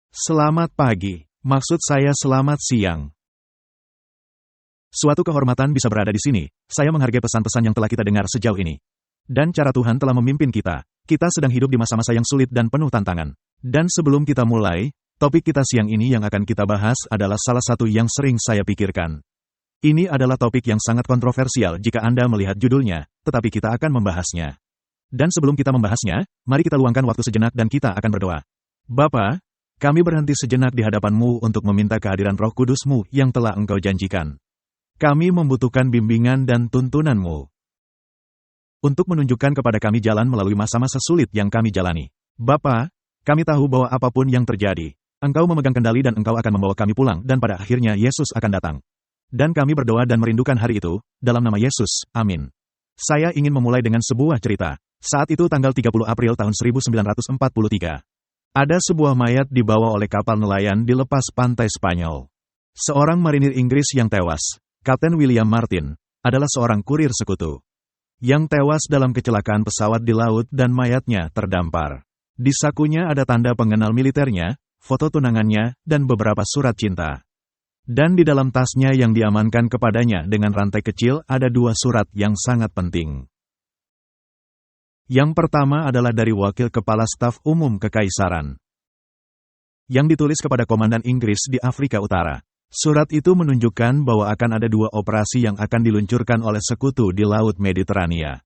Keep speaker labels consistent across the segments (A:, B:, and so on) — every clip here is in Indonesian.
A: Selamat pagi. Maksud saya selamat siang. Suatu kehormatan bisa berada di sini. Saya menghargai pesan-pesan yang telah kita dengar sejauh ini. Dan cara Tuhan telah memimpin kita. Kita sedang hidup di masa-masa yang sulit dan penuh tantangan. Dan sebelum kita mulai, topik kita siang ini yang akan kita bahas adalah salah satu yang sering saya pikirkan. Ini adalah topik yang sangat kontroversial jika Anda melihat judulnya, tetapi kita akan membahasnya. Dan sebelum kita membahasnya, mari kita luangkan waktu sejenak dan kita akan berdoa. Bapa, kami berhenti sejenak di hadapan-Mu untuk meminta kehadiran Roh Kudus-Mu yang telah Engkau janjikan. Kami membutuhkan bimbingan dan tuntunan-Mu untuk menunjukkan kepada kami jalan melalui masa-masa sulit yang kami jalani. Bapa, kami tahu bahwa apapun yang terjadi, Engkau memegang kendali dan Engkau akan membawa kami pulang dan pada akhirnya Yesus akan datang. Dan kami berdoa dan merindukan hari itu, dalam nama Yesus, amin. Saya ingin memulai dengan sebuah cerita. Saat itu tanggal 30 April tahun 1943. Ada sebuah mayat dibawa oleh kapal nelayan di lepas pantai Spanyol. Seorang marinir Inggris yang tewas, Kapten William Martin, adalah seorang kurir sekutu yang tewas dalam kecelakaan pesawat di laut dan mayatnya terdampar. Di sakunya ada tanda pengenal militernya, foto tunangannya, dan beberapa surat cinta. Dan di dalam tasnya yang diamankan kepadanya dengan rantai kecil ada 2 surat yang sangat penting. Yang pertama adalah dari Wakil Kepala Staf Umum Kekaisaran, yang ditulis kepada Komandan Inggris di Afrika Utara. Surat itu menunjukkan bahwa akan ada 2 operasi yang akan diluncurkan oleh sekutu di Laut Mediterania.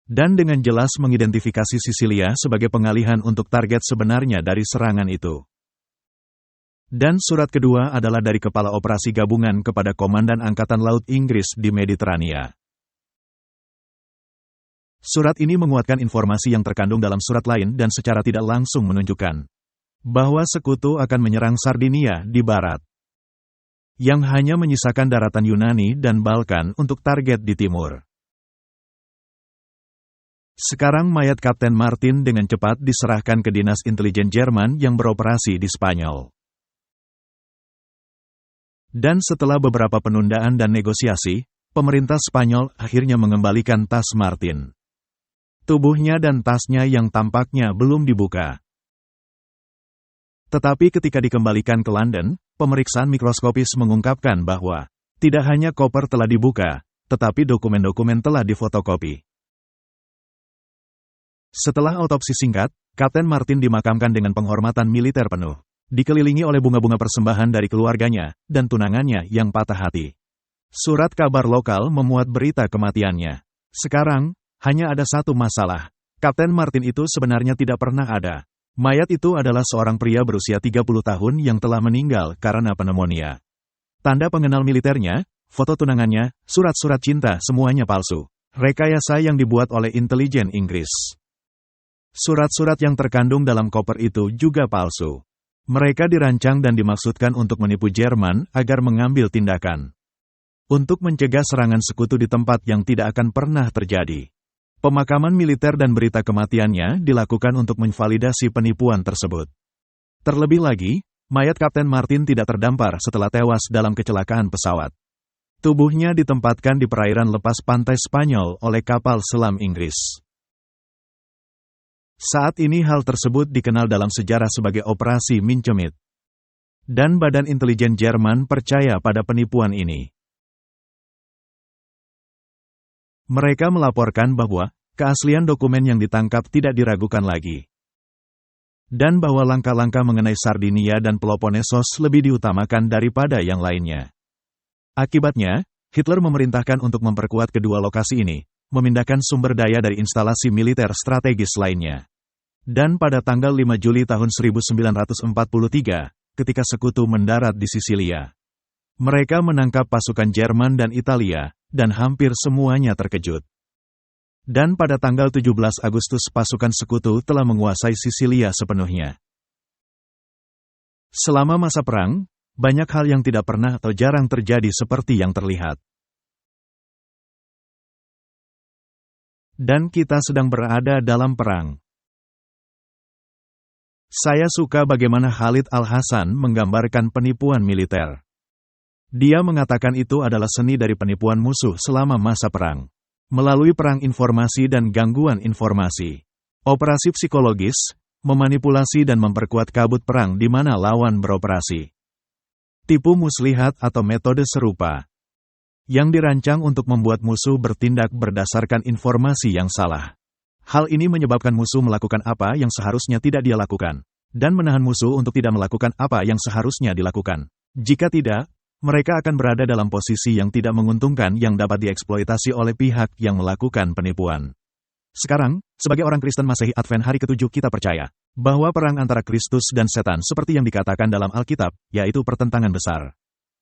A: Dan dengan jelas mengidentifikasi Sisilia sebagai pengalihan untuk target sebenarnya dari serangan itu. Dan surat kedua adalah dari Kepala Operasi Gabungan kepada Komandan Angkatan Laut Inggris di Mediterania. Surat ini menguatkan informasi yang terkandung dalam surat lain dan secara tidak langsung menunjukkan bahwa sekutu akan menyerang Sardinia di barat, yang hanya menyisakan daratan Yunani dan Balkan untuk target di timur. Sekarang mayat Kapten Martin dengan cepat diserahkan ke Dinas Intelijen Jerman yang beroperasi di Spanyol. Dan setelah beberapa penundaan dan negosiasi, pemerintah Spanyol akhirnya mengembalikan tas Martin. Tubuhnya dan tasnya yang tampaknya belum dibuka. Tetapi ketika dikembalikan ke London, pemeriksaan mikroskopis mengungkapkan bahwa tidak hanya koper telah dibuka, tetapi dokumen-dokumen telah difotokopi. Setelah autopsi singkat, Kapten Martin dimakamkan dengan penghormatan militer penuh, dikelilingi oleh bunga-bunga persembahan dari keluarganya dan tunangannya yang patah hati. Surat kabar lokal memuat berita kematiannya. Sekarang, hanya ada satu masalah. Kapten Martin itu sebenarnya tidak pernah ada. Mayat itu adalah seorang pria berusia 30 tahun yang telah meninggal karena pneumonia. Tanda pengenal militernya, foto tunangannya, surat-surat cinta semuanya palsu. Rekayasa yang dibuat oleh intelijen Inggris. Surat-surat yang terkandung dalam koper itu juga palsu. Mereka dirancang dan dimaksudkan untuk menipu Jerman agar mengambil tindakan untuk mencegah serangan sekutu di tempat yang tidak akan pernah terjadi. Pemakaman militer dan berita kematiannya dilakukan untuk memvalidasi penipuan tersebut. Terlebih lagi, mayat Kapten Martin tidak terdampar setelah tewas dalam kecelakaan pesawat. Tubuhnya ditempatkan di perairan lepas pantai Spanyol oleh kapal selam Inggris. Saat ini hal tersebut dikenal dalam sejarah sebagai Operasi Mincemit. Dan Badan Intelijen Jerman percaya pada penipuan ini. Mereka melaporkan bahwa keaslian dokumen yang ditangkap tidak diragukan lagi. Dan bahwa langkah-langkah mengenai Sardinia dan Peloponnesos lebih diutamakan daripada yang lainnya. Akibatnya, Hitler memerintahkan untuk memperkuat kedua lokasi ini, memindahkan sumber daya dari instalasi militer strategis lainnya. Dan pada tanggal 5 Juli tahun 1943, ketika sekutu mendarat di Sisilia, mereka menangkap pasukan Jerman dan Italia, dan hampir semuanya terkejut. Dan pada tanggal 17 Agustus pasukan sekutu telah menguasai Sisilia sepenuhnya. Selama masa perang, banyak hal yang tidak pernah atau jarang terjadi seperti yang terlihat. Dan kita sedang berada dalam perang. Saya suka bagaimana Khalid Al-Hasan menggambarkan penipuan militer. Dia mengatakan itu adalah seni dari penipuan musuh selama masa perang. Melalui perang informasi dan gangguan informasi. Operasi psikologis, memanipulasi dan memperkuat kabut perang di mana lawan beroperasi. Tipu muslihat atau metode serupa yang dirancang untuk membuat musuh bertindak berdasarkan informasi yang salah. Hal ini menyebabkan musuh melakukan apa yang seharusnya tidak dia lakukan, dan menahan musuh untuk tidak melakukan apa yang seharusnya dilakukan. Jika tidak, mereka akan berada dalam posisi yang tidak menguntungkan yang dapat dieksploitasi oleh pihak yang melakukan penipuan. Sekarang, sebagai orang Kristen Masehi Advent hari ke-7 kita percaya bahwa perang antara Kristus dan setan seperti yang dikatakan dalam Alkitab, yaitu pertentangan besar.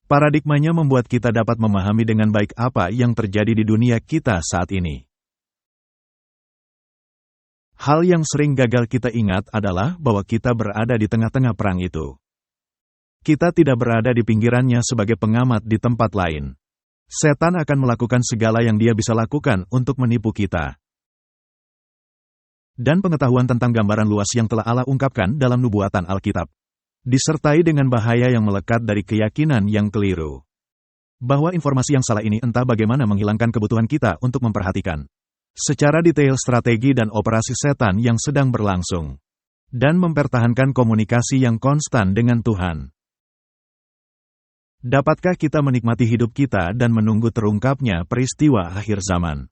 A: Paradigmanya membuat kita dapat memahami dengan baik apa yang terjadi di dunia kita saat ini. Hal yang sering gagal kita ingat adalah bahwa kita berada di tengah-tengah perang itu. Kita tidak berada di pinggirannya sebagai pengamat di tempat lain. Setan akan melakukan segala yang dia bisa lakukan untuk menipu kita. Dan pengetahuan tentang gambaran luas yang telah Allah ungkapkan dalam nubuatan Alkitab, disertai dengan bahaya yang melekat dari keyakinan yang keliru. Bahwa informasi yang salah ini entah bagaimana menghilangkan kebutuhan kita untuk memperhatikan secara detail strategi dan operasi setan yang sedang berlangsung, dan mempertahankan komunikasi yang konstan dengan Tuhan. Dapatkah kita menikmati hidup kita dan menunggu terungkapnya peristiwa akhir zaman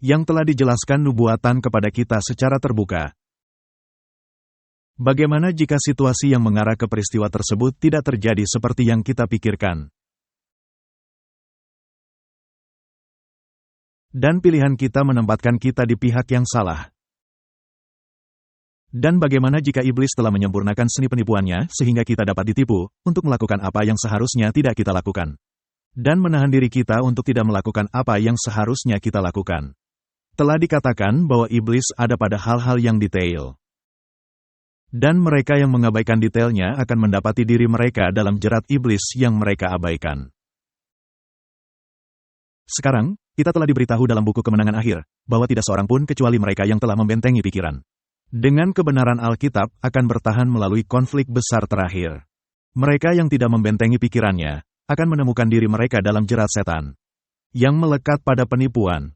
A: yang telah dijelaskan nubuatan kepada kita secara terbuka? Bagaimana jika situasi yang mengarah ke peristiwa tersebut tidak terjadi seperti yang kita pikirkan? Dan pilihan kita menempatkan kita di pihak yang salah. Dan bagaimana jika iblis telah menyempurnakan seni penipuannya sehingga kita dapat ditipu untuk melakukan apa yang seharusnya tidak kita lakukan, dan menahan diri kita untuk tidak melakukan apa yang seharusnya kita lakukan? Telah dikatakan bahwa iblis ada pada hal-hal yang detail. Dan mereka yang mengabaikan detailnya akan mendapati diri mereka dalam jerat iblis yang mereka abaikan. Sekarang, kita telah diberitahu dalam buku Kemenangan Akhir, bahwa tidak seorang pun kecuali mereka yang telah membentengi pikiran dengan kebenaran Alkitab akan bertahan melalui konflik besar terakhir. Mereka yang tidak membentengi pikirannya akan menemukan diri mereka dalam jerat setan yang melekat pada penipuan,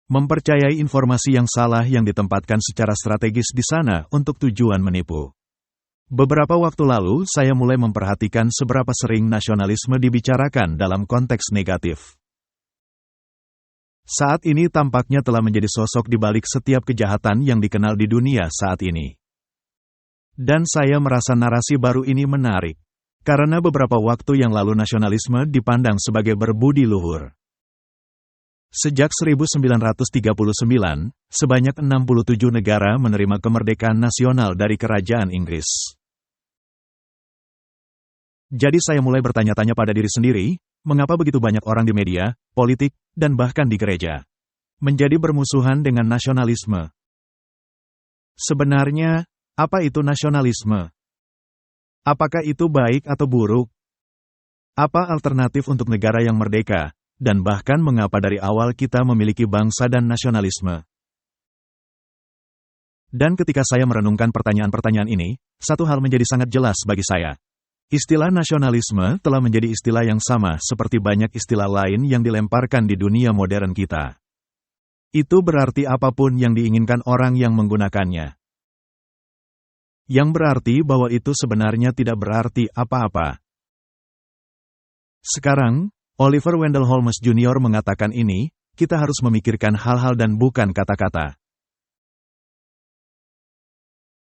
A: mempercayai informasi yang salah yang ditempatkan secara strategis di sana untuk tujuan menipu. Beberapa waktu lalu, saya mulai memperhatikan seberapa sering nasionalisme dibicarakan dalam konteks negatif. Saat ini tampaknya telah menjadi sosok di balik setiap kejahatan yang dikenal di dunia saat ini. Dan saya merasa narasi baru ini menarik, karena beberapa waktu yang lalu nasionalisme dipandang sebagai berbudi luhur. Sejak 1939, sebanyak 67 negara menerima kemerdekaan nasional dari Kerajaan Inggris. Jadi saya mulai bertanya-tanya pada diri sendiri, mengapa begitu banyak orang di media, politik, dan bahkan di gereja menjadi bermusuhan dengan nasionalisme? Sebenarnya, apa itu nasionalisme? Apakah itu baik atau buruk? Apa alternatif untuk negara yang merdeka? Dan bahkan mengapa dari awal kita memiliki bangsa dan nasionalisme? Dan ketika saya merenungkan pertanyaan-pertanyaan ini, satu hal menjadi sangat jelas bagi saya. Istilah nasionalisme telah menjadi istilah yang sama seperti banyak istilah lain yang dilemparkan di dunia modern kita. Itu berarti apapun yang diinginkan orang yang menggunakannya. Yang berarti bahwa itu sebenarnya tidak berarti apa-apa. Sekarang, Oliver Wendell Holmes Jr. mengatakan ini, kita harus memikirkan hal-hal dan bukan kata-kata.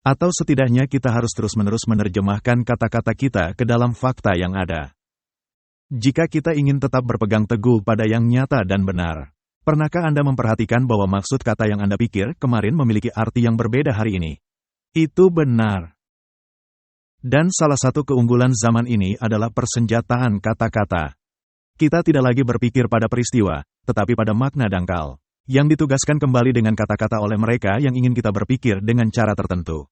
A: Atau setidaknya kita harus terus-menerus menerjemahkan kata-kata kita ke dalam fakta yang ada. Jika kita ingin tetap berpegang teguh pada yang nyata dan benar. Pernahkah Anda memperhatikan bahwa maksud kata yang Anda pikir kemarin memiliki arti yang berbeda hari ini? Itu benar. Dan salah satu keunggulan zaman ini adalah persenjataan kata-kata. Kita tidak lagi berpikir pada peristiwa, tetapi pada makna dangkal, yang ditugaskan kembali dengan kata-kata oleh mereka yang ingin kita berpikir dengan cara tertentu.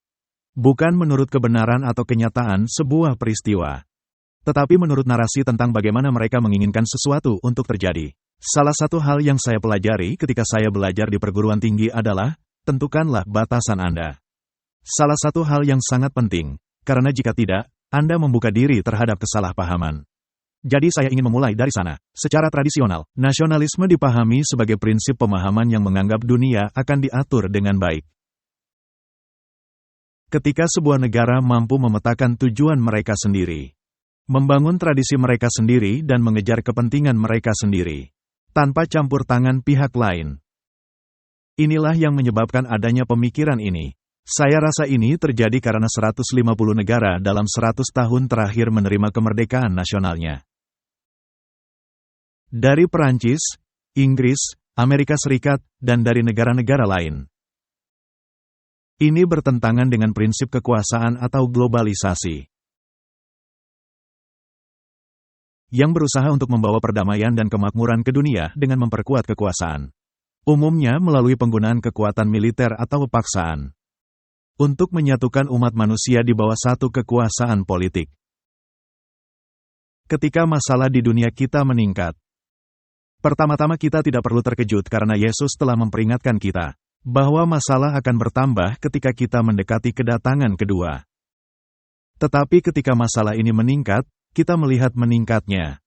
A: Bukan menurut kebenaran atau kenyataan sebuah peristiwa, tetapi menurut narasi tentang bagaimana mereka menginginkan sesuatu untuk terjadi. Salah satu hal yang saya pelajari ketika saya belajar di perguruan tinggi adalah, tentukanlah batasan Anda. Salah satu hal yang sangat penting, karena jika tidak, Anda membuka diri terhadap kesalahpahaman. Jadi saya ingin memulai dari sana. Secara tradisional, nasionalisme dipahami sebagai prinsip pemahaman yang menganggap dunia akan diatur dengan baik. Ketika sebuah negara mampu memetakan tujuan mereka sendiri, membangun tradisi mereka sendiri dan mengejar kepentingan mereka sendiri, tanpa campur tangan pihak lain. Inilah yang menyebabkan adanya pemikiran ini. Saya rasa ini terjadi karena 150 negara dalam 100 tahun terakhir menerima kemerdekaan nasionalnya. Dari Perancis, Inggris, Amerika Serikat, dan dari negara-negara lain. Ini bertentangan dengan prinsip kekuasaan atau globalisasi, yang berusaha untuk membawa perdamaian dan kemakmuran ke dunia dengan memperkuat kekuasaan. Umumnya melalui penggunaan kekuatan militer atau paksaan, untuk menyatukan umat manusia di bawah satu kekuasaan politik. Ketika masalah di dunia kita meningkat, pertama-tama kita tidak perlu terkejut karena Yesus telah memperingatkan kita bahwa masalah akan bertambah ketika kita mendekati kedatangan kedua. Tetapi ketika masalah ini meningkat, kita melihat meningkatnya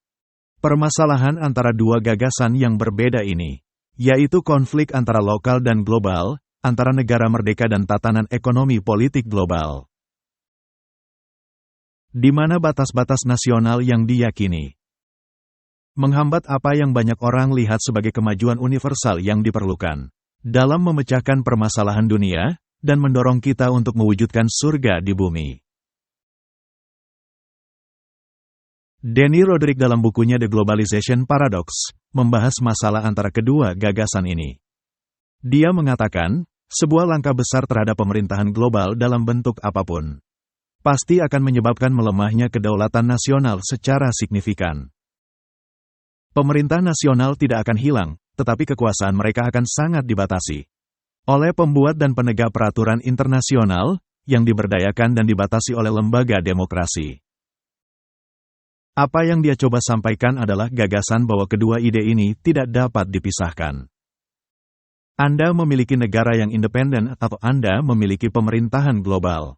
A: permasalahan antara dua gagasan yang berbeda ini, yaitu konflik antara lokal dan global, antara negara merdeka dan tatanan ekonomi politik global, di mana batas-batas nasional yang diyakini menghambat apa yang banyak orang lihat sebagai kemajuan universal yang diperlukan dalam memecahkan permasalahan dunia dan mendorong kita untuk mewujudkan surga di bumi. Danny Roderick dalam bukunya The Globalization Paradox membahas masalah antara kedua gagasan ini. Dia mengatakan, sebuah langkah besar terhadap pemerintahan global dalam bentuk apapun pasti akan menyebabkan melemahnya kedaulatan nasional secara signifikan. Pemerintah nasional tidak akan hilang, tetapi kekuasaan mereka akan sangat dibatasi oleh pembuat dan penegak peraturan internasional yang diberdayakan dan dibatasi oleh lembaga demokrasi. Apa yang dia coba sampaikan adalah gagasan bahwa kedua ide ini tidak dapat dipisahkan. Anda memiliki negara yang independen atau Anda memiliki pemerintahan global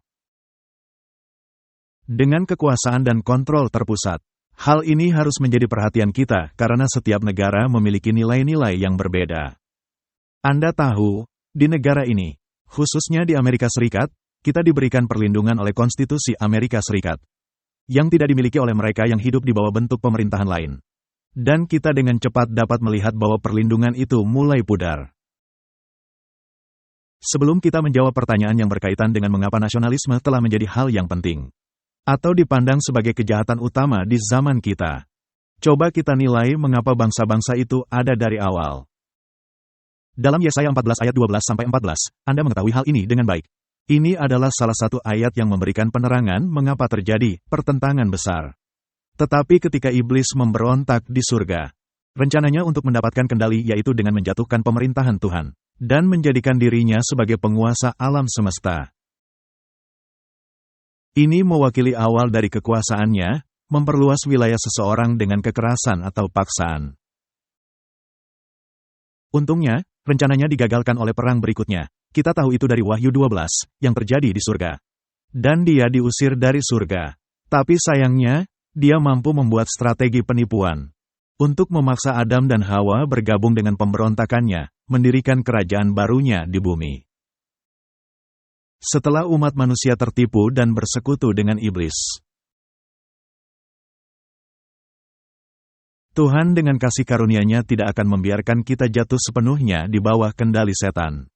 A: dengan kekuasaan dan kontrol terpusat. Hal ini harus menjadi perhatian kita karena setiap negara memiliki nilai-nilai yang berbeda. Anda tahu, di negara ini, khususnya di Amerika Serikat, kita diberikan perlindungan oleh Konstitusi Amerika Serikat, yang tidak dimiliki oleh mereka yang hidup di bawah bentuk pemerintahan lain. Dan kita dengan cepat dapat melihat bahwa perlindungan itu mulai pudar. Sebelum kita menjawab pertanyaan yang berkaitan dengan mengapa nasionalisme telah menjadi hal yang penting, atau dipandang sebagai kejahatan utama di zaman kita, coba kita nilai mengapa bangsa-bangsa itu ada dari awal. Dalam Yesaya 14 ayat 12-14, Anda mengetahui hal ini dengan baik. Ini adalah salah satu ayat yang memberikan penerangan mengapa terjadi pertentangan besar. Tetapi ketika iblis memberontak di surga, rencananya untuk mendapatkan kendali yaitu dengan menjatuhkan pemerintahan Tuhan, dan menjadikan dirinya sebagai penguasa alam semesta. Ini mewakili awal dari kekuasaannya, memperluas wilayah seseorang dengan kekerasan atau paksaan. Untungnya, rencananya digagalkan oleh perang berikutnya. Kita tahu itu dari Wahyu 12, yang terjadi di surga. Dan dia diusir dari surga. Tapi sayangnya, dia mampu membuat strategi penipuan untuk memaksa Adam dan Hawa bergabung dengan pemberontakannya, mendirikan kerajaan barunya di bumi. Setelah umat manusia tertipu dan bersekutu dengan iblis, Tuhan dengan kasih karunia-Nya tidak akan membiarkan kita jatuh sepenuhnya di bawah kendali setan.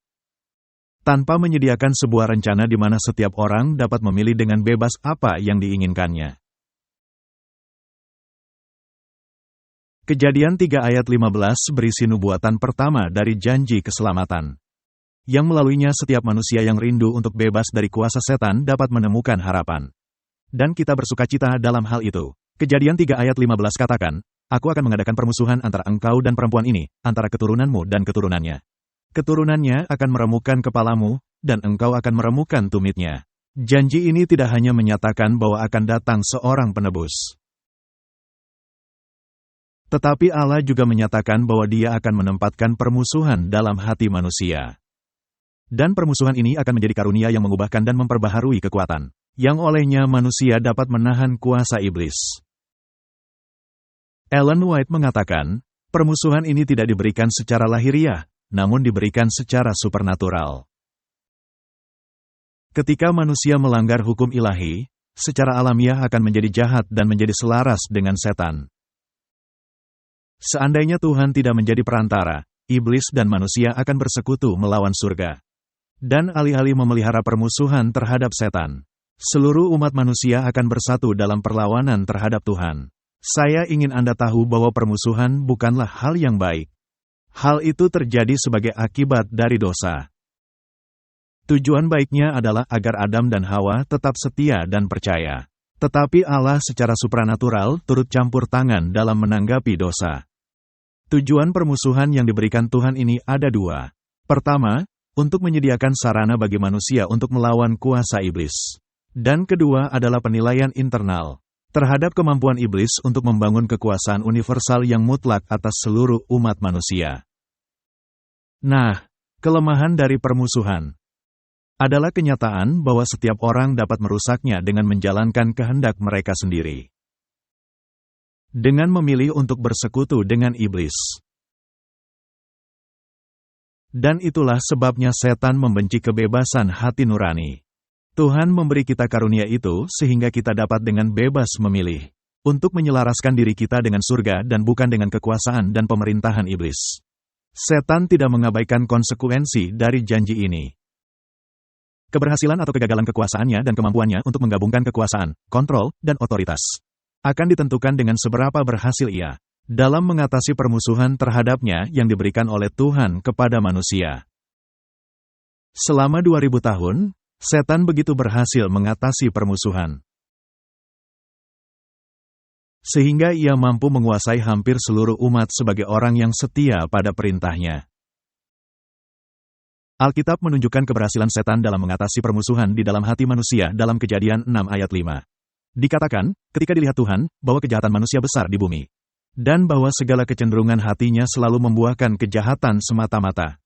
A: Tanpa menyediakan sebuah rencana di mana setiap orang dapat memilih dengan bebas apa yang diinginkannya. Kejadian 3 ayat 15 berisi nubuatan pertama dari janji keselamatan, yang melaluinya setiap manusia yang rindu untuk bebas dari kuasa setan dapat menemukan harapan. Dan kita bersukacita dalam hal itu. Kejadian 3 ayat 15 katakan, Aku akan mengadakan permusuhan antara engkau dan perempuan ini, antara keturunanmu dan keturunannya. Keturunannya akan meremukkan kepalamu, dan engkau akan meremukkan tumitnya. Janji ini tidak hanya menyatakan bahwa akan datang seorang penebus, tetapi Allah juga menyatakan bahwa Dia akan menempatkan permusuhan dalam hati manusia. Dan permusuhan ini akan menjadi karunia yang mengubahkan dan memperbaharui kekuatan, yang olehnya manusia dapat menahan kuasa iblis. Ellen White mengatakan, permusuhan ini tidak diberikan secara lahiriah, namun diberikan secara supernatural. Ketika manusia melanggar hukum ilahi, secara alamiah akan menjadi jahat dan menjadi selaras dengan setan. Seandainya Tuhan tidak menjadi perantara, iblis dan manusia akan bersekutu melawan surga. Dan alih-alih memelihara permusuhan terhadap setan, seluruh umat manusia akan bersatu dalam perlawanan terhadap Tuhan. Saya ingin Anda tahu bahwa permusuhan bukanlah hal yang baik. Hal itu terjadi sebagai akibat dari dosa. Tujuan baiknya adalah agar Adam dan Hawa tetap setia dan percaya. Tetapi Allah secara supranatural turut campur tangan dalam menanggapi dosa. Tujuan permusuhan yang diberikan Tuhan ini ada dua. Pertama, untuk menyediakan sarana bagi manusia untuk melawan kuasa iblis. Dan kedua adalah penilaian internal terhadap kemampuan iblis untuk membangun kekuasaan universal yang mutlak atas seluruh umat manusia. Nah, kelemahan dari permusuhan adalah kenyataan bahwa setiap orang dapat merusaknya dengan menjalankan kehendak mereka sendiri. Dengan memilih untuk bersekutu dengan iblis. Dan itulah sebabnya setan membenci kebebasan hati nurani. Tuhan memberi kita karunia itu sehingga kita dapat dengan bebas memilih untuk menyelaraskan diri kita dengan surga dan bukan dengan kekuasaan dan pemerintahan iblis. Setan tidak mengabaikan konsekuensi dari janji ini. Keberhasilan atau kegagalan kekuasaannya dan kemampuannya untuk menggabungkan kekuasaan, kontrol, dan otoritas akan ditentukan dengan seberapa berhasil ia dalam mengatasi permusuhan terhadapnya yang diberikan oleh Tuhan kepada manusia. Selama 2000 tahun, setan begitu berhasil mengatasi permusuhan, sehingga ia mampu menguasai hampir seluruh umat sebagai orang yang setia pada perintahnya. Alkitab menunjukkan keberhasilan setan dalam mengatasi permusuhan di dalam hati manusia dalam Kejadian 6 ayat 5. Dikatakan, ketika dilihat Tuhan, bahwa kejahatan manusia besar di bumi, dan bahwa segala kecenderungan hatinya selalu membuahkan kejahatan semata-mata.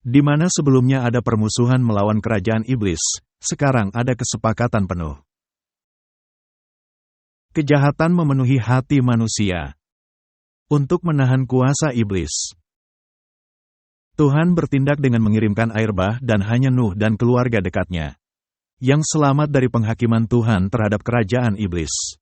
A: Di mana sebelumnya ada permusuhan melawan kerajaan iblis, sekarang ada kesepakatan penuh. Kejahatan memenuhi hati manusia untuk menahan kuasa iblis. Tuhan bertindak dengan mengirimkan air bah dan hanya Nuh dan keluarga dekatnya yang selamat dari penghakiman Tuhan terhadap kerajaan iblis.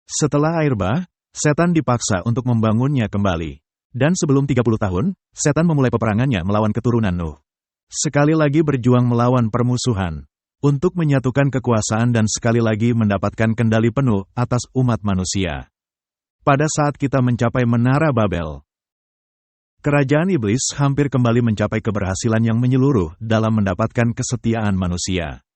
A: Setelah air bah, setan dipaksa untuk membangunnya kembali. Dan sebelum 30 tahun, setan memulai peperangannya melawan keturunan Nuh. Sekali lagi berjuang melawan permusuhan untuk menyatukan kekuasaan dan sekali lagi mendapatkan kendali penuh atas umat manusia. Pada saat kita mencapai Menara Babel, kerajaan iblis hampir kembali mencapai keberhasilan yang menyeluruh dalam mendapatkan kesetiaan manusia.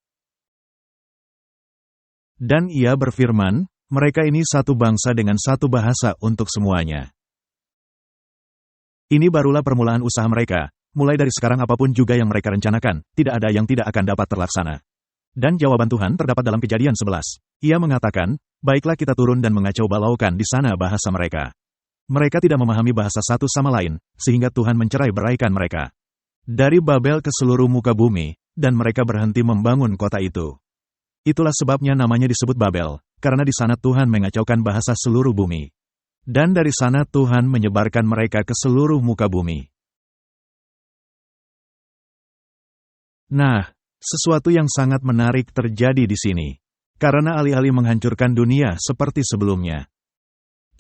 A: Dan ia berfirman, mereka ini satu bangsa dengan satu bahasa untuk semuanya. Ini barulah permulaan usaha mereka, mulai dari sekarang apapun juga yang mereka rencanakan, tidak ada yang tidak akan dapat terlaksana. Dan jawaban Tuhan terdapat dalam Kejadian 11. Ia mengatakan, baiklah kita turun dan mengacau balaukan di sana bahasa mereka. Mereka tidak memahami bahasa satu sama lain, sehingga Tuhan mencerai-beraikan mereka dari Babel ke seluruh muka bumi, dan mereka berhenti membangun kota itu. Itulah sebabnya namanya disebut Babel, karena di sana Tuhan mengacaukan bahasa seluruh bumi. Dan dari sana Tuhan menyebarkan mereka ke seluruh muka bumi. Nah, sesuatu yang sangat menarik terjadi di sini. Karena alih-alih menghancurkan dunia seperti sebelumnya,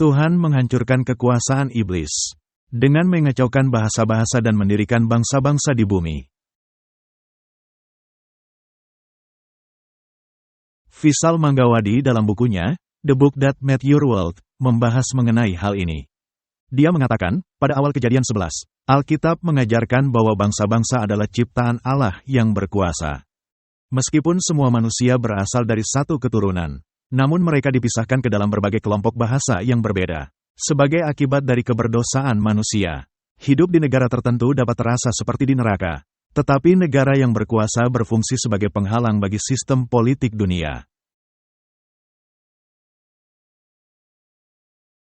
A: Tuhan menghancurkan kekuasaan iblis dengan mengacaukan bahasa-bahasa dan mendirikan bangsa-bangsa di bumi. Vishal Manggawadi dalam bukunya, The Book That Made Your World, membahas mengenai hal ini. Dia mengatakan, pada awal Kejadian 11, Alkitab mengajarkan bahwa bangsa-bangsa adalah ciptaan Allah yang berkuasa. Meskipun semua manusia berasal dari satu keturunan, namun mereka dipisahkan ke dalam berbagai kelompok bahasa yang berbeda. Sebagai akibat dari keberdosaan manusia, hidup di negara tertentu dapat terasa seperti di neraka. Tetapi negara yang berkuasa berfungsi sebagai penghalang bagi sistem politik dunia.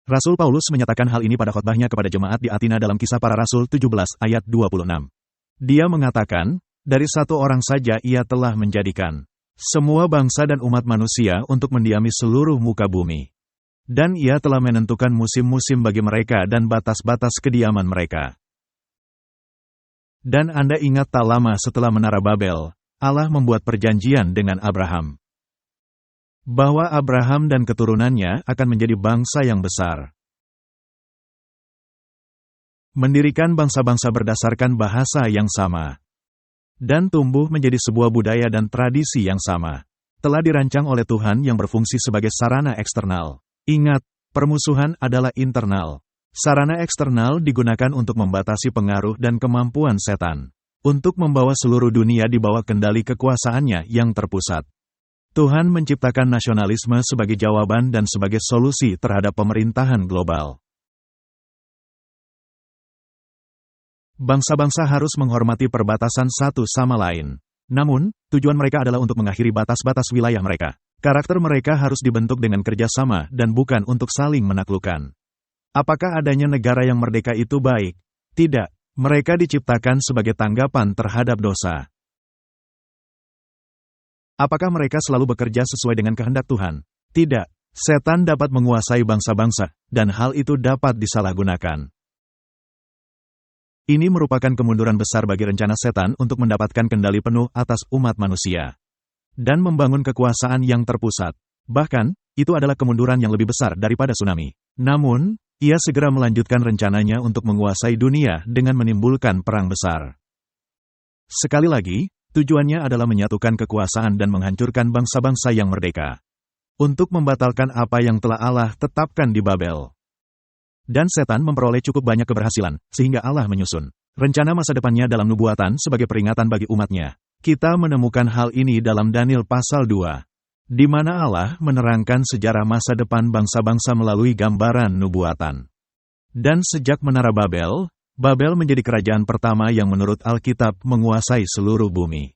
A: Rasul Paulus menyatakan hal ini pada khotbahnya kepada jemaat di Atina dalam Kisah Para Rasul 17 ayat 26. Dia mengatakan, dari satu orang saja ia telah menjadikan semua bangsa dan umat manusia untuk mendiami seluruh muka bumi. Dan ia telah menentukan musim-musim bagi mereka dan batas-batas kediaman mereka. Dan Anda ingat tak lama setelah Menara Babel, Allah membuat perjanjian dengan Abraham. Bahwa Abraham dan keturunannya akan menjadi bangsa yang besar. Mendirikan bangsa-bangsa berdasarkan bahasa yang sama. Dan tumbuh menjadi sebuah budaya dan tradisi yang sama. Telah dirancang oleh Tuhan yang berfungsi sebagai sarana eksternal. Ingat, permusuhan adalah internal. Sarana eksternal digunakan untuk membatasi pengaruh dan kemampuan setan. Untuk membawa seluruh dunia di bawah kendali kekuasaannya yang terpusat. Tuhan menciptakan nasionalisme sebagai jawaban dan sebagai solusi terhadap pemerintahan global. Bangsa-bangsa harus menghormati perbatasan satu sama lain. Namun, tujuan mereka adalah untuk mengakhiri batas-batas wilayah mereka. Karakter mereka harus dibentuk dengan kerjasama dan bukan untuk saling menaklukkan. Apakah adanya negara yang merdeka itu baik? Tidak. Mereka diciptakan sebagai tanggapan terhadap dosa. Apakah mereka selalu bekerja sesuai dengan kehendak Tuhan? Tidak. Setan dapat menguasai bangsa-bangsa, dan hal itu dapat disalahgunakan. Ini merupakan kemunduran besar bagi rencana setan untuk mendapatkan kendali penuh atas umat manusia. Dan membangun kekuasaan yang terpusat. Bahkan, itu adalah kemunduran yang lebih besar daripada tsunami. Namun, ia segera melanjutkan rencananya untuk menguasai dunia dengan menimbulkan perang besar. Sekali lagi, tujuannya adalah menyatukan kekuasaan dan menghancurkan bangsa-bangsa yang merdeka. Untuk membatalkan apa yang telah Allah tetapkan di Babel. Dan setan memperoleh cukup banyak keberhasilan, sehingga Allah menyusun rencana masa depannya dalam nubuatan sebagai peringatan bagi umatnya. Kita menemukan hal ini dalam Daniel pasal 2. Di mana Allah menerangkan sejarah masa depan bangsa-bangsa melalui gambaran nubuatan. Dan sejak Menara Babel, Babel menjadi kerajaan pertama yang menurut Alkitab menguasai seluruh bumi.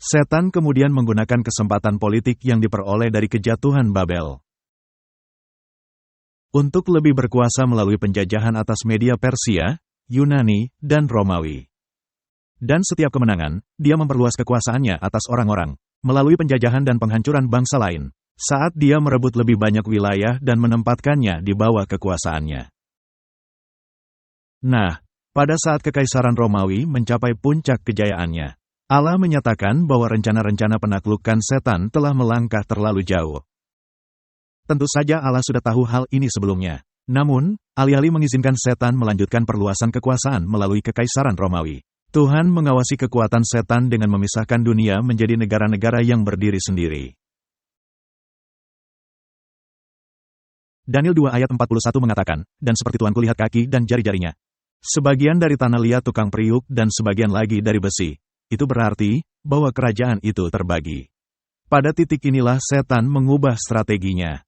A: Setan kemudian menggunakan kesempatan politik yang diperoleh dari kejatuhan Babel. Untuk lebih berkuasa melalui penjajahan atas media Persia, Yunani, dan Romawi. Dan setiap kemenangan, dia memperluas kekuasaannya atas orang-orang, melalui penjajahan dan penghancuran bangsa lain. Saat dia merebut lebih banyak wilayah dan menempatkannya di bawah kekuasaannya. Nah, pada saat Kekaisaran Romawi mencapai puncak kejayaannya, Allah menyatakan bahwa rencana-rencana penaklukan setan telah melangkah terlalu jauh. Tentu saja Allah sudah tahu hal ini sebelumnya. Namun, alih-alih mengizinkan setan melanjutkan perluasan kekuasaan melalui Kekaisaran Romawi, Tuhan mengawasi kekuatan setan dengan memisahkan dunia menjadi negara-negara yang berdiri sendiri. Daniel 2 ayat 41 mengatakan, dan seperti Tuanku lihat kaki dan jari-jarinya. Sebagian dari tanah liat tukang periuk dan sebagian lagi dari besi. Itu berarti, bahwa kerajaan itu terbagi. Pada titik inilah setan mengubah strateginya.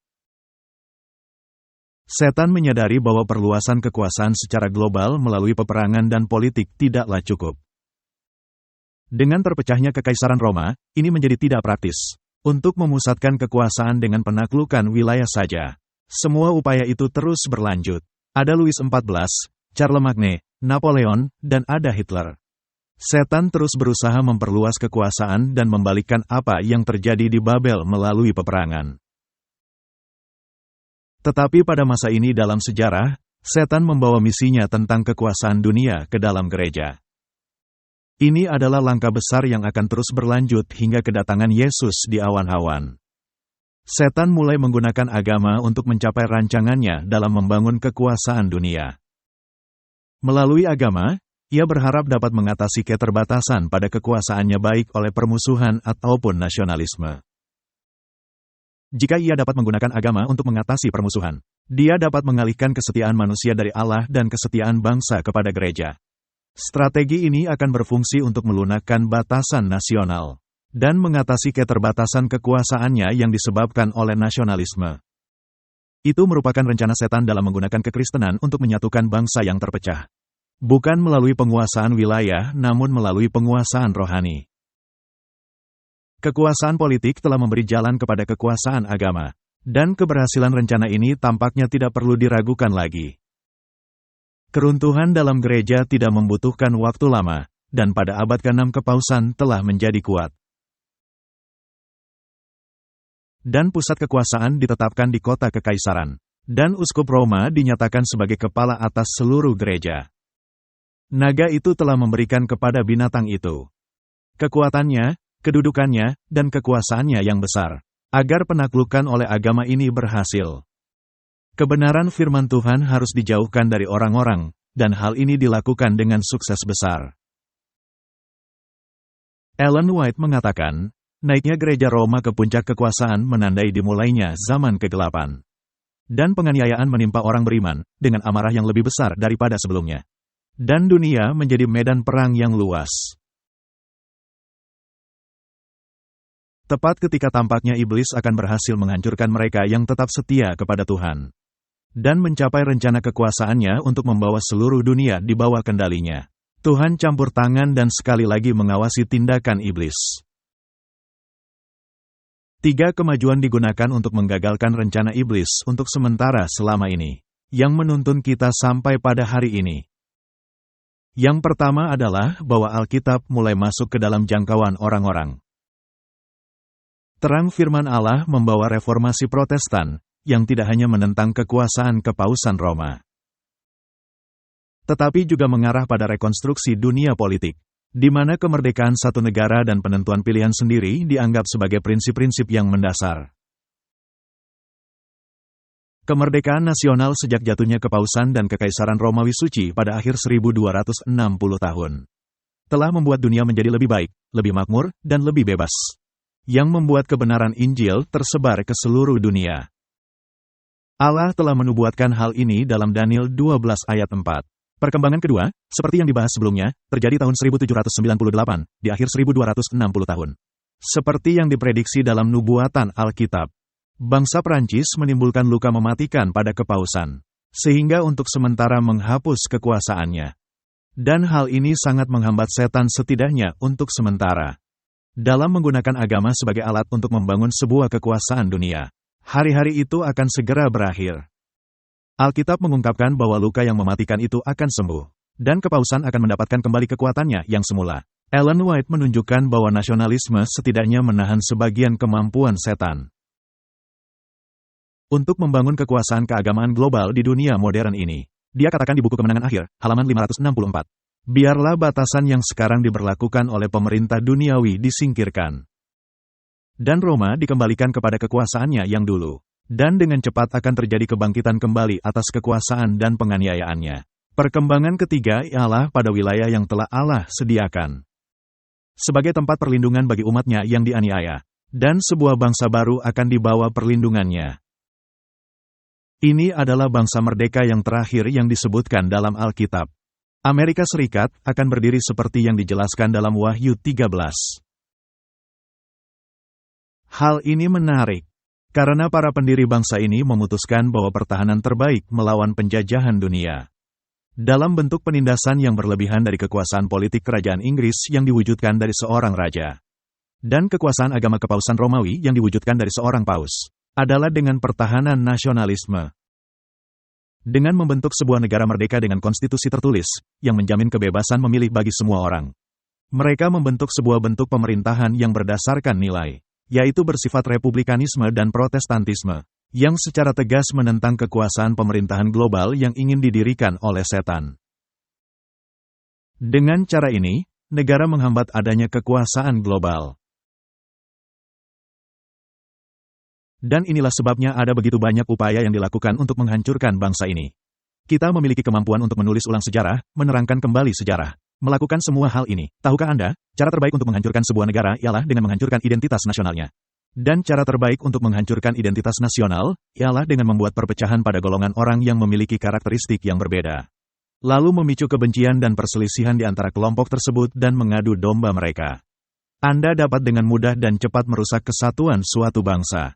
A: Setan menyadari bahwa perluasan kekuasaan secara global melalui peperangan dan politik tidaklah cukup. Dengan terpecahnya Kekaisaran Roma, ini menjadi tidak praktis. Untuk memusatkan kekuasaan dengan penaklukan wilayah saja. Semua upaya itu terus berlanjut. Ada Louis XIV, Charlemagne, Napoleon, dan ada Hitler. Setan terus berusaha memperluas kekuasaan dan membalikkan apa yang terjadi di Babel melalui peperangan. Tetapi pada masa ini dalam sejarah, setan membawa misinya tentang kekuasaan dunia ke dalam gereja. Ini adalah langkah besar yang akan terus berlanjut hingga kedatangan Yesus di awan-awan. Setan mulai menggunakan agama untuk mencapai rancangannya dalam membangun kekuasaan dunia. Melalui agama, ia berharap dapat mengatasi keterbatasan pada kekuasaannya baik oleh permusuhan ataupun nasionalisme. Jika ia dapat menggunakan agama untuk mengatasi permusuhan, dia dapat mengalihkan kesetiaan manusia dari Allah dan kesetiaan bangsa kepada gereja. Strategi ini akan berfungsi untuk melunakkan batasan nasional dan mengatasi keterbatasan kekuasaannya yang disebabkan oleh nasionalisme. Itu merupakan rencana setan dalam menggunakan kekristenan untuk menyatukan bangsa yang terpecah. Bukan melalui penguasaan wilayah, namun melalui penguasaan rohani. Kekuasaan politik telah memberi jalan kepada kekuasaan agama, dan keberhasilan rencana ini tampaknya tidak perlu diragukan lagi. Keruntuhan dalam gereja tidak membutuhkan waktu lama, dan pada abad ke-6 kepausan telah menjadi kuat. Dan pusat kekuasaan ditetapkan di kota kekaisaran, dan uskup Roma dinyatakan sebagai kepala atas seluruh gereja. Naga itu telah memberikan kepada binatang itu kekuatannya, kedudukannya, dan kekuasaannya yang besar, agar penaklukan oleh agama ini berhasil. Kebenaran firman Tuhan harus dijauhkan dari orang-orang, dan hal ini dilakukan dengan sukses besar. Ellen White mengatakan, naiknya gereja Roma ke puncak kekuasaan menandai dimulainya zaman kegelapan. Dan penganiayaan menimpa orang beriman, dengan amarah yang lebih besar daripada sebelumnya. Dan dunia menjadi medan perang yang luas. Tepat ketika tampaknya iblis akan berhasil menghancurkan mereka yang tetap setia kepada Tuhan. Dan mencapai rencana kekuasaannya untuk membawa seluruh dunia di bawah kendalinya. Tuhan campur tangan dan sekali lagi mengawasi tindakan iblis. 3 kemajuan digunakan untuk menggagalkan rencana iblis untuk sementara selama ini, yang menuntun kita sampai pada hari ini. Yang pertama adalah bahwa Alkitab mulai masuk ke dalam jangkauan orang-orang. Terang firman Allah membawa reformasi Protestan, yang tidak hanya menentang kekuasaan kepausan Roma, tetapi juga mengarah pada rekonstruksi dunia politik, di mana kemerdekaan satu negara dan penentuan pilihan sendiri dianggap sebagai prinsip-prinsip yang mendasar. Kemerdekaan nasional sejak jatuhnya kepausan dan kekaisaran Romawi Suci pada akhir 1260 tahun, telah membuat dunia menjadi lebih baik, lebih makmur, dan lebih bebas, yang membuat kebenaran Injil tersebar ke seluruh dunia. Allah telah menubuatkan hal ini dalam Daniel 12 ayat 4. Perkembangan kedua, seperti yang dibahas sebelumnya, terjadi tahun 1798, di akhir 1260 tahun. Seperti yang diprediksi dalam nubuatan Alkitab, bangsa Prancis menimbulkan luka mematikan pada kepausan, sehingga untuk sementara menghapus kekuasaannya. Dan hal ini sangat menghambat setan setidaknya untuk sementara, dalam menggunakan agama sebagai alat untuk membangun sebuah kekuasaan dunia. Hari-hari itu akan segera berakhir. Alkitab mengungkapkan bahwa luka yang mematikan itu akan sembuh, dan kepausan akan mendapatkan kembali kekuatannya yang semula. Ellen White menunjukkan bahwa nasionalisme setidaknya menahan sebagian kemampuan setan untuk membangun kekuasaan keagamaan global di dunia modern ini. Dia katakan di buku Kemenangan Akhir, halaman 564. Biarlah batasan yang sekarang diberlakukan oleh pemerintah duniawi disingkirkan, dan Roma dikembalikan kepada kekuasaannya yang dulu. Dan dengan cepat akan terjadi kebangkitan kembali atas kekuasaan dan penganiayaannya. Perkembangan ketiga ialah pada wilayah yang telah Allah sediakan sebagai tempat perlindungan bagi umatnya yang dianiaya. Dan sebuah bangsa baru akan dibawa perlindungannya. Ini adalah bangsa merdeka yang terakhir yang disebutkan dalam Alkitab. Amerika Serikat akan berdiri seperti yang dijelaskan dalam Wahyu 13. Hal ini menarik, karena para pendiri bangsa ini memutuskan bahwa pertahanan terbaik melawan penjajahan dunia dalam bentuk penindasan yang berlebihan dari kekuasaan politik kerajaan Inggris yang diwujudkan dari seorang raja, dan kekuasaan agama kepausan Romawi yang diwujudkan dari seorang paus, adalah dengan pertahanan nasionalisme. Dengan membentuk sebuah negara merdeka dengan konstitusi tertulis, yang menjamin kebebasan memilih bagi semua orang. Mereka membentuk sebuah bentuk pemerintahan yang berdasarkan nilai, yaitu bersifat republikanisme dan protestantisme, yang secara tegas menentang kekuasaan pemerintahan global yang ingin didirikan oleh setan. Dengan cara ini, negara menghambat adanya kekuasaan global. Dan inilah sebabnya ada begitu banyak upaya yang dilakukan untuk menghancurkan bangsa ini. Kita memiliki kemampuan untuk menulis ulang sejarah, menerangkan kembali sejarah, melakukan semua hal ini. Tahukah Anda, cara terbaik untuk menghancurkan sebuah negara ialah dengan menghancurkan identitas nasionalnya. Dan cara terbaik untuk menghancurkan identitas nasional ialah dengan membuat perpecahan pada golongan orang yang memiliki karakteristik yang berbeda, lalu memicu kebencian dan perselisihan di antara kelompok tersebut dan mengadu domba mereka. Anda dapat dengan mudah dan cepat merusak kesatuan suatu bangsa.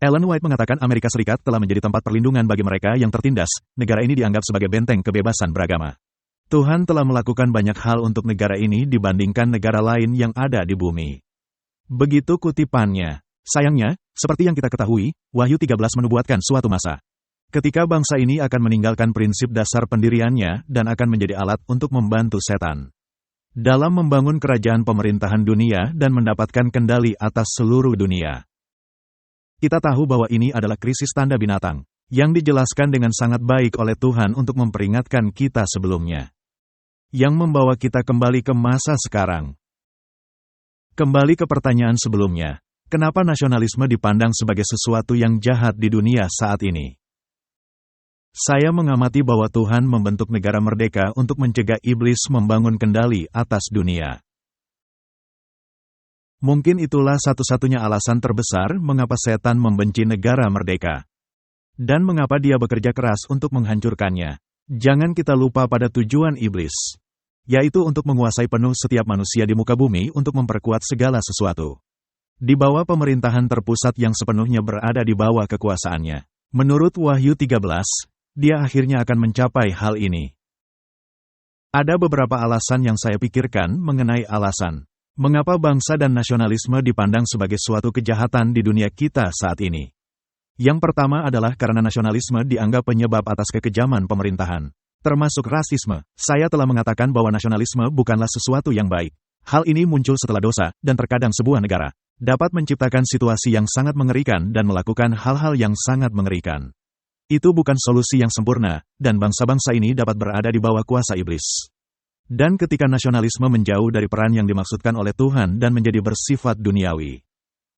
A: Ellen White mengatakan Amerika Serikat telah menjadi tempat perlindungan bagi mereka yang tertindas. Negara ini dianggap sebagai benteng kebebasan beragama. Tuhan telah melakukan banyak hal untuk negara ini dibandingkan negara lain yang ada di bumi. Begitu kutipannya. Sayangnya, seperti yang kita ketahui, Wahyu 13 menubuatkan suatu masa ketika bangsa ini akan meninggalkan prinsip dasar pendiriannya dan akan menjadi alat untuk membantu setan dalam membangun kerajaan pemerintahan dunia dan mendapatkan kendali atas seluruh dunia. Kita tahu bahwa ini adalah krisis tanda binatang, yang dijelaskan dengan sangat baik oleh Tuhan untuk memperingatkan kita sebelumnya. yang membawa kita kembali ke masa sekarang. Kembali ke pertanyaan sebelumnya, kenapa nasionalisme dipandang sebagai sesuatu yang jahat di dunia saat ini? Saya mengamati bahwa Tuhan membentuk negara merdeka untuk mencegah iblis membangun kendali atas dunia. Mungkin itulah satu-satunya alasan terbesar mengapa setan membenci negara merdeka. Dan mengapa dia bekerja keras untuk menghancurkannya. Jangan kita lupa pada tujuan iblis, yaitu untuk menguasai penuh setiap manusia di muka bumi untuk memperkuat segala sesuatu. Di bawah pemerintahan terpusat yang sepenuhnya berada di bawah kekuasaannya. Menurut Wahyu 13, dia akhirnya akan mencapai hal ini. Ada beberapa alasan yang saya pikirkan mengenai alasan mengapa bangsa dan nasionalisme dipandang sebagai suatu kejahatan di dunia kita saat ini. Yang pertama adalah karena nasionalisme dianggap penyebab atas kekejaman pemerintahan, termasuk rasisme. Saya telah mengatakan bahwa nasionalisme bukanlah sesuatu yang baik. Hal ini muncul setelah dosa, dan terkadang sebuah negara dapat menciptakan situasi yang sangat mengerikan dan melakukan hal-hal yang sangat mengerikan. Itu bukan solusi yang sempurna, dan bangsa-bangsa ini dapat berada di bawah kuasa iblis. Dan ketika nasionalisme menjauh dari peran yang dimaksudkan oleh Tuhan dan menjadi bersifat duniawi,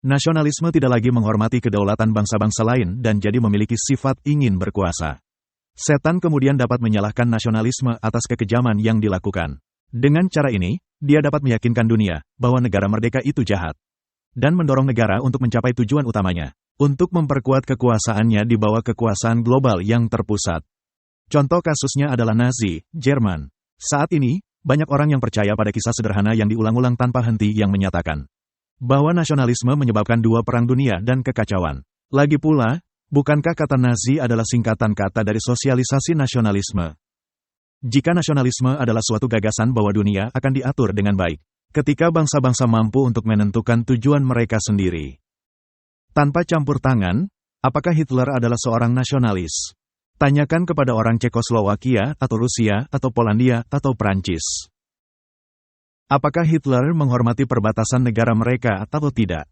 A: nasionalisme tidak lagi menghormati kedaulatan bangsa-bangsa lain dan jadi memiliki sifat ingin berkuasa. Setan kemudian dapat menyalahkan nasionalisme atas kekejaman yang dilakukan. Dengan cara ini, dia dapat meyakinkan dunia bahwa negara merdeka itu jahat, dan mendorong negara untuk mencapai tujuan utamanya, untuk memperkuat kekuasaannya di bawah kekuasaan global yang terpusat. Contoh kasusnya adalah Nazi, Jerman. Saat ini, banyak orang yang percaya pada kisah sederhana yang diulang-ulang tanpa henti yang menyatakan bahwa nasionalisme menyebabkan dua perang dunia dan kekacauan. Lagi pula, bukankah kata Nazi adalah singkatan kata dari sosialisasi nasionalisme? Jika nasionalisme adalah suatu gagasan bahwa dunia akan diatur dengan baik, ketika bangsa-bangsa mampu untuk menentukan tujuan mereka sendiri, tanpa campur tangan, apakah Hitler adalah seorang nasionalis? Tanyakan kepada orang Cekoslowakia, atau Rusia, atau Polandia, atau Prancis. Apakah Hitler menghormati perbatasan negara mereka atau tidak?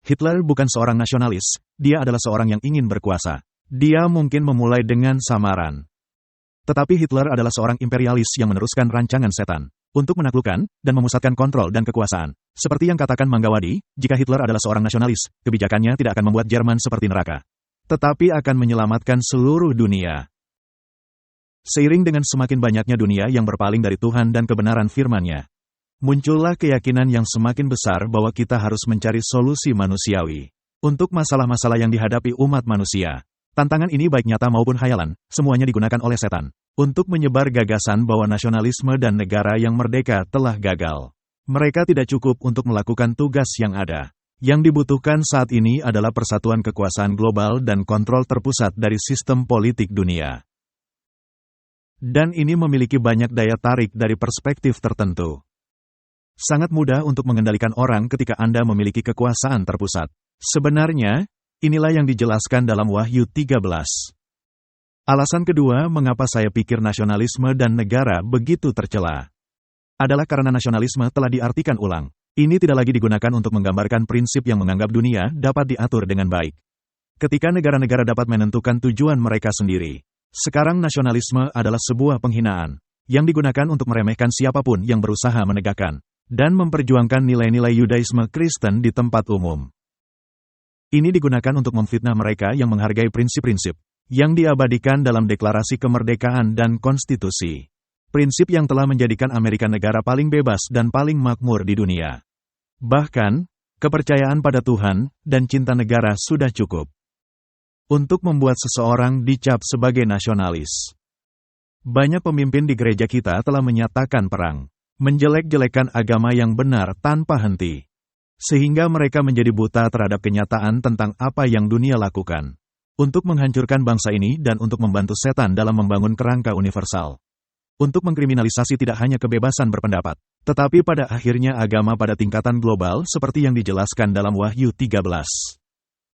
A: Hitler bukan seorang nasionalis, dia adalah seorang yang ingin berkuasa. Dia mungkin memulai dengan samaran. Tetapi Hitler adalah seorang imperialis yang meneruskan rancangan setan untuk menaklukkan dan memusatkan kontrol dan kekuasaan. Seperti yang katakan Manggawadi, jika Hitler adalah seorang nasionalis, kebijakannya tidak akan membuat Jerman seperti neraka, tetapi akan menyelamatkan seluruh dunia. Seiring dengan semakin banyaknya dunia yang berpaling dari Tuhan dan kebenaran firman-Nya, muncullah keyakinan yang semakin besar bahwa kita harus mencari solusi manusiawi untuk masalah-masalah yang dihadapi umat manusia. Tantangan ini baik nyata maupun khayalan, semuanya digunakan oleh setan untuk menyebar gagasan bahwa nasionalisme dan negara yang merdeka telah gagal. Mereka tidak cukup untuk melakukan tugas yang ada. Yang dibutuhkan saat ini adalah persatuan kekuasaan global dan kontrol terpusat dari sistem politik dunia. Dan ini memiliki banyak daya tarik dari perspektif tertentu. Sangat mudah untuk mengendalikan orang ketika Anda memiliki kekuasaan terpusat. Sebenarnya, inilah yang dijelaskan dalam Wahyu 13. Alasan kedua mengapa saya pikir nasionalisme dan negara begitu tercela adalah karena nasionalisme telah diartikan ulang. Ini tidak lagi digunakan untuk menggambarkan prinsip yang menganggap dunia dapat diatur dengan baik. Ketika negara-negara dapat menentukan tujuan mereka sendiri, sekarang nasionalisme adalah sebuah penghinaan yang digunakan untuk meremehkan siapapun yang berusaha menegakkan dan memperjuangkan nilai-nilai Yudaisme Kristen di tempat umum. Ini digunakan untuk memfitnah mereka yang menghargai prinsip-prinsip yang diabadikan dalam Deklarasi Kemerdekaan dan Konstitusi. Prinsip yang telah menjadikan Amerika negara paling bebas dan paling makmur di dunia. Bahkan, kepercayaan pada Tuhan dan cinta negara sudah cukup untuk membuat seseorang dicap sebagai nasionalis. Banyak pemimpin di gereja kita telah menyatakan perang, menjelek-jelekan agama yang benar tanpa henti, sehingga mereka menjadi buta terhadap kenyataan tentang apa yang dunia lakukan untuk menghancurkan bangsa ini dan untuk membantu setan dalam membangun kerangka universal. Untuk mengkriminalisasi tidak hanya kebebasan berpendapat, tetapi pada akhirnya agama pada tingkatan global seperti yang dijelaskan dalam Wahyu 13.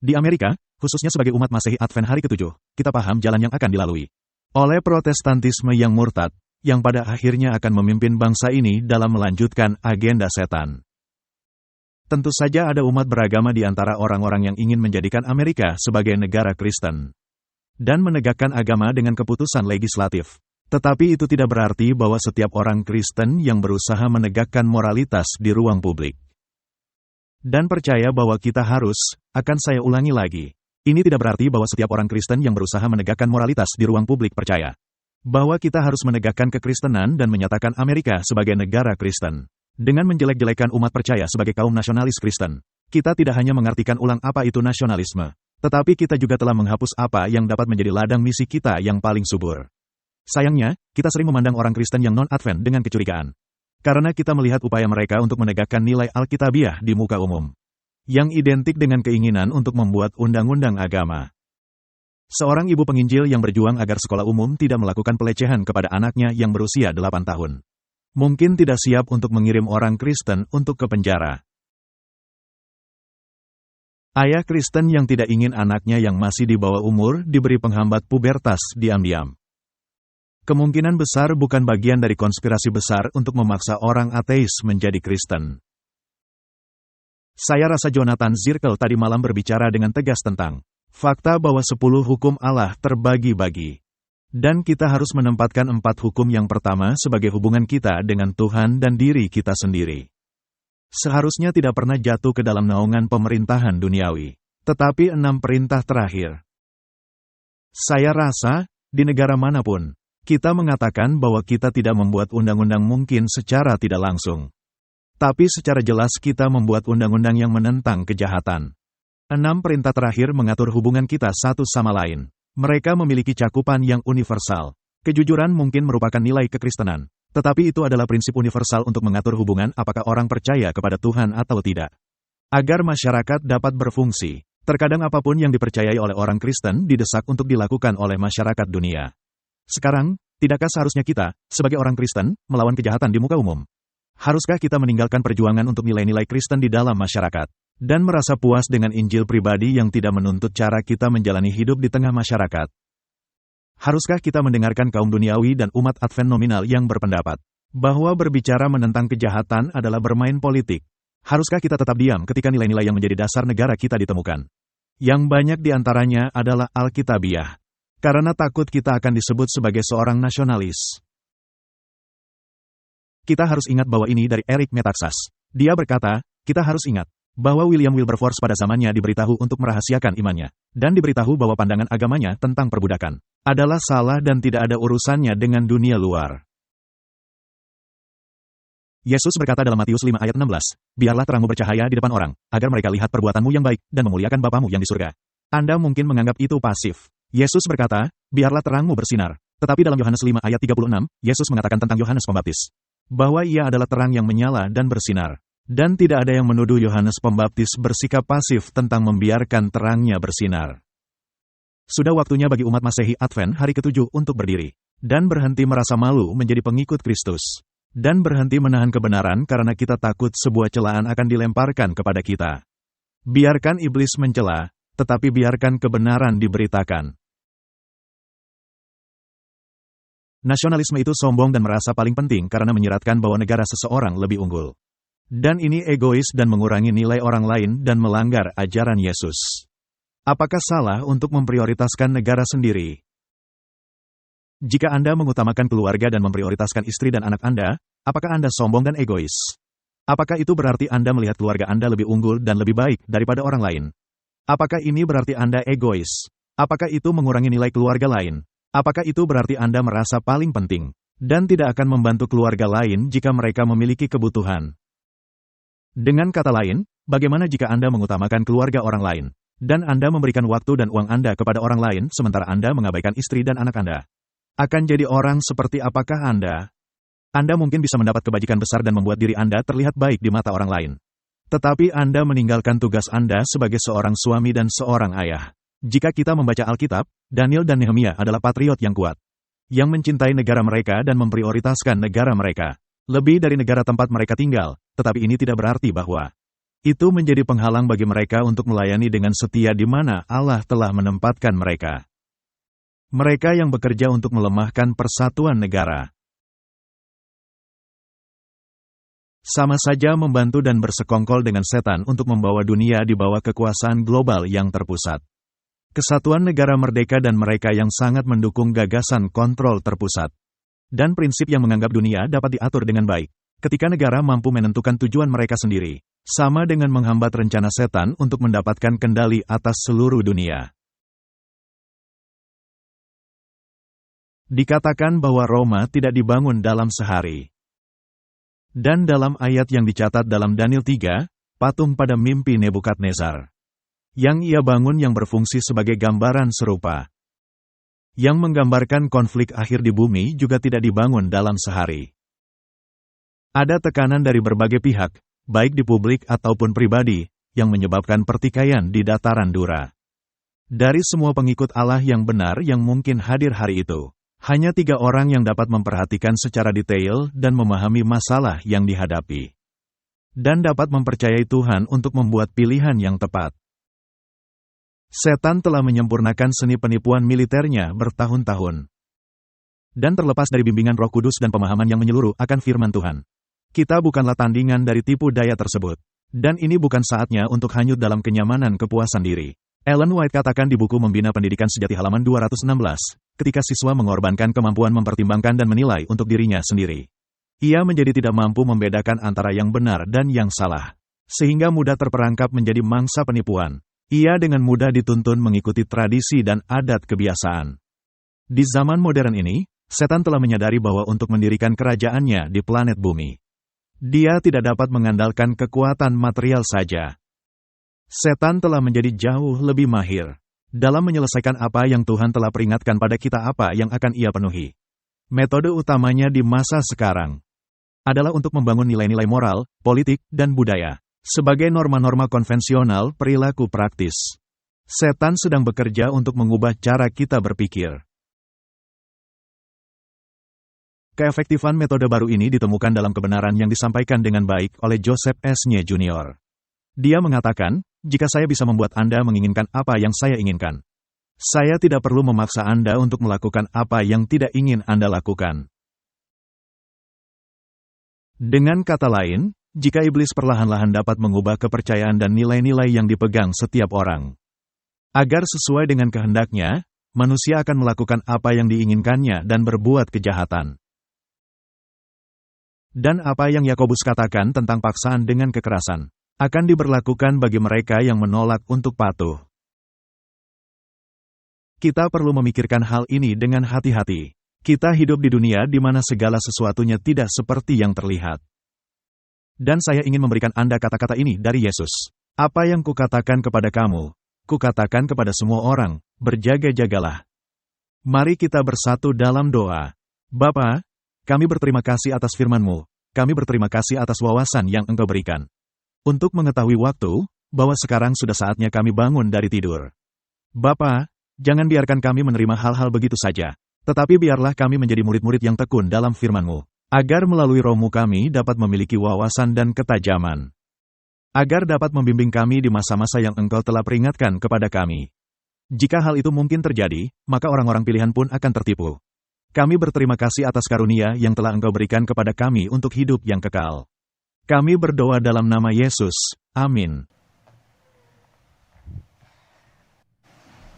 A: Di Amerika, khususnya sebagai umat Masehi Advent hari ke-7, kita paham jalan yang akan dilalui oleh Protestantisme yang murtad, yang pada akhirnya akan memimpin bangsa ini dalam melanjutkan agenda setan. Tentu saja ada umat beragama di antara orang-orang yang ingin menjadikan Amerika sebagai negara Kristen dan menegakkan agama dengan keputusan legislatif. Tetapi itu tidak berarti bahwa setiap orang Kristen yang berusaha menegakkan moralitas di ruang publik. Dan percaya bahwa kita harus, akan saya ulangi lagi. Ini tidak berarti bahwa setiap orang Kristen yang berusaha menegakkan moralitas di ruang publik percaya bahwa kita harus menegakkan kekristenan dan menyatakan Amerika sebagai negara Kristen. Dengan menjelek-jelekan umat percaya sebagai kaum nasionalis Kristen, kita tidak hanya mengartikan ulang apa itu nasionalisme, tetapi kita juga telah menghapus apa yang dapat menjadi ladang misi kita yang paling subur. Sayangnya, kita sering memandang orang Kristen yang non-Advent dengan kecurigaan. Karena kita melihat upaya mereka untuk menegakkan nilai Alkitabiah di muka umum, yang identik dengan keinginan untuk membuat undang-undang agama. Seorang ibu penginjil yang berjuang agar sekolah umum tidak melakukan pelecehan kepada anaknya yang berusia 8 tahun. Mungkin tidak siap untuk mengirim orang Kristen untuk ke penjara. Ayah Kristen yang tidak ingin anaknya yang masih di bawah umur diberi penghambat pubertas diam-diam. Kemungkinan besar bukan bagian dari konspirasi besar untuk memaksa orang ateis menjadi Kristen. Saya rasa Jonathan Zirkel tadi malam berbicara dengan tegas tentang fakta bahwa 10 hukum Allah terbagi-bagi. Dan kita harus menempatkan 4 hukum yang pertama sebagai hubungan kita dengan Tuhan dan diri kita sendiri. Seharusnya tidak pernah jatuh ke dalam naungan pemerintahan duniawi. Tetapi 6 perintah terakhir. Saya rasa, di negara manapun, kita mengatakan bahwa kita tidak membuat undang-undang mungkin secara tidak langsung. Tapi secara jelas kita membuat undang-undang yang menentang kejahatan. 6 perintah terakhir mengatur hubungan kita satu sama lain. Mereka memiliki cakupan yang universal. Kejujuran mungkin merupakan nilai kekristenan, tetapi itu adalah prinsip universal untuk mengatur hubungan apakah orang percaya kepada Tuhan atau tidak. Agar masyarakat dapat berfungsi, terkadang apapun yang dipercayai oleh orang Kristen didesak untuk dilakukan oleh masyarakat dunia. Sekarang, tidakkah seharusnya kita, sebagai orang Kristen, melawan kejahatan di muka umum? Haruskah kita meninggalkan perjuangan untuk nilai-nilai Kristen di dalam masyarakat? Dan merasa puas dengan Injil pribadi yang tidak menuntut cara kita menjalani hidup di tengah masyarakat. Haruskah kita mendengarkan kaum duniawi dan umat Advent nominal yang berpendapat bahwa berbicara menentang kejahatan adalah bermain politik? Haruskah kita tetap diam ketika nilai-nilai yang menjadi dasar negara kita ditemukan? Yang banyak di antaranya adalah Alkitabiah. Karena takut kita akan disebut sebagai seorang nasionalis. Kita harus ingat bahwa ini dari Eric Metaxas. Dia berkata, kita harus ingat bahwa William Wilberforce pada zamannya diberitahu untuk merahasiakan imannya, dan diberitahu bahwa pandangan agamanya tentang perbudakan adalah salah dan tidak ada urusannya dengan dunia luar. Yesus berkata dalam Matius 5 ayat 16, biarlah terangmu bercahaya di depan orang, agar mereka lihat perbuatanmu yang baik, dan memuliakan Bapamu yang di surga. Anda mungkin menganggap itu pasif. Yesus berkata, biarlah terangmu bersinar. Tetapi dalam Yohanes 5 ayat 36, Yesus mengatakan tentang Yohanes Pembaptis, bahwa ia adalah terang yang menyala dan bersinar. Dan tidak ada yang menuduh Yohanes Pembaptis bersikap pasif tentang membiarkan terangnya bersinar. Sudah waktunya bagi umat Masehi Advent hari ke-7 untuk berdiri, dan berhenti merasa malu menjadi pengikut Kristus, dan berhenti menahan kebenaran karena kita takut sebuah celaan akan dilemparkan kepada kita. Biarkan iblis mencela, tetapi biarkan kebenaran diberitakan. Nasionalisme itu sombong dan merasa paling penting karena menyiratkan bahwa negara seseorang lebih unggul. Dan ini egois dan mengurangi nilai orang lain dan melanggar ajaran Yesus. Apakah salah untuk memprioritaskan negara sendiri? Jika Anda mengutamakan keluarga dan memprioritaskan istri dan anak Anda, apakah Anda sombong dan egois? Apakah itu berarti Anda melihat keluarga Anda lebih unggul dan lebih baik daripada orang lain? Apakah ini berarti Anda egois? Apakah itu mengurangi nilai keluarga lain? Apakah itu berarti Anda merasa paling penting dan tidak akan membantu keluarga lain jika mereka memiliki kebutuhan? Dengan kata lain, bagaimana jika Anda mengutamakan keluarga orang lain, dan Anda memberikan waktu dan uang Anda kepada orang lain sementara Anda mengabaikan istri dan anak Anda? Akan jadi orang seperti apakah Anda? Anda mungkin bisa mendapat kebajikan besar dan membuat diri Anda terlihat baik di mata orang lain. Tetapi Anda meninggalkan tugas Anda sebagai seorang suami dan seorang ayah. Jika kita membaca Alkitab, Daniel dan Nehemia adalah patriot yang kuat, yang mencintai negara mereka dan memprioritaskan negara mereka lebih dari negara tempat mereka tinggal, tetapi ini tidak berarti bahwa itu menjadi penghalang bagi mereka untuk melayani dengan setia di mana Allah telah menempatkan mereka. Mereka yang bekerja untuk melemahkan persatuan negara sama saja membantu dan bersekongkol dengan setan untuk membawa dunia di bawah kekuasaan global yang terpusat. Kesatuan negara merdeka dan mereka yang sangat mendukung gagasan kontrol terpusat dan prinsip yang menganggap dunia dapat diatur dengan baik. Ketika negara mampu menentukan tujuan mereka sendiri, sama dengan menghambat rencana setan untuk mendapatkan kendali atas seluruh dunia. Dikatakan bahwa Roma tidak dibangun dalam sehari. Dan dalam ayat yang dicatat dalam Daniel 3, patung pada mimpi Nebukadnezar yang ia bangun yang berfungsi sebagai gambaran serupa, yang menggambarkan konflik akhir di bumi juga tidak dibangun dalam sehari. Ada tekanan dari berbagai pihak, baik di publik ataupun pribadi, yang menyebabkan pertikaian di dataran Dura. Dari semua pengikut Allah yang benar yang mungkin hadir hari itu, hanya 3 orang yang dapat memperhatikan secara detail dan memahami masalah yang dihadapi, dan dapat mempercayai Tuhan untuk membuat pilihan yang tepat. Setan telah menyempurnakan seni penipuan militernya bertahun-tahun. Dan terlepas dari bimbingan Roh Kudus dan pemahaman yang menyeluruh akan firman Tuhan, kita bukanlah tandingan dari tipu daya tersebut. Dan ini bukan saatnya untuk hanyut dalam kenyamanan kepuasan diri. Ellen White katakan di buku Membina Pendidikan Sejati halaman 216, ketika siswa mengorbankan kemampuan mempertimbangkan dan menilai untuk dirinya sendiri, ia menjadi tidak mampu membedakan antara yang benar dan yang salah, sehingga mudah terperangkap menjadi mangsa penipuan. Ia dengan mudah dituntun mengikuti tradisi dan adat kebiasaan. Di zaman modern ini, setan telah menyadari bahwa untuk mendirikan kerajaannya di planet bumi, dia tidak dapat mengandalkan kekuatan material saja. Setan telah menjadi jauh lebih mahir dalam menyelesaikan apa yang Tuhan telah peringatkan pada kita apa yang akan ia penuhi. Metode utamanya di masa sekarang adalah untuk membangun nilai-nilai moral, politik, dan budaya sebagai norma-norma konvensional perilaku praktis. Setan sedang bekerja untuk mengubah cara kita berpikir. Keefektifan metode baru ini ditemukan dalam kebenaran yang disampaikan dengan baik oleh Joseph S. Nye Jr. Dia mengatakan, jika saya bisa membuat Anda menginginkan apa yang saya inginkan, saya tidak perlu memaksa Anda untuk melakukan apa yang tidak ingin Anda lakukan. Dengan kata lain, jika iblis perlahan-lahan dapat mengubah kepercayaan dan nilai-nilai yang dipegang setiap orang, agar sesuai dengan kehendaknya, manusia akan melakukan apa yang diinginkannya dan berbuat kejahatan. Dan apa yang Yakobus katakan tentang paksaan dengan kekerasan, akan diberlakukan bagi mereka yang menolak untuk patuh. Kita perlu memikirkan hal ini dengan hati-hati. Kita hidup di dunia di mana segala sesuatunya tidak seperti yang terlihat. Dan saya ingin memberikan Anda kata-kata ini dari Yesus. Apa yang kukatakan kepada kamu, kukatakan kepada semua orang, berjaga-jagalah. Mari kita bersatu dalam doa. Bapa, kami berterima kasih atas firman-Mu, kami berterima kasih atas wawasan yang Engkau berikan. Untuk mengetahui waktu, bahwa sekarang sudah saatnya kami bangun dari tidur. Bapa, jangan biarkan kami menerima hal-hal begitu saja, tetapi biarlah kami menjadi murid-murid yang tekun dalam firman-Mu, agar melalui Roh-Mu kami dapat memiliki wawasan dan ketajaman, agar dapat membimbing kami di masa-masa yang Engkau telah peringatkan kepada kami. Jika hal itu mungkin terjadi, maka orang-orang pilihan pun akan tertipu. Kami berterima kasih atas karunia yang telah Engkau berikan kepada kami untuk hidup yang kekal. Kami berdoa dalam nama Yesus. Amin.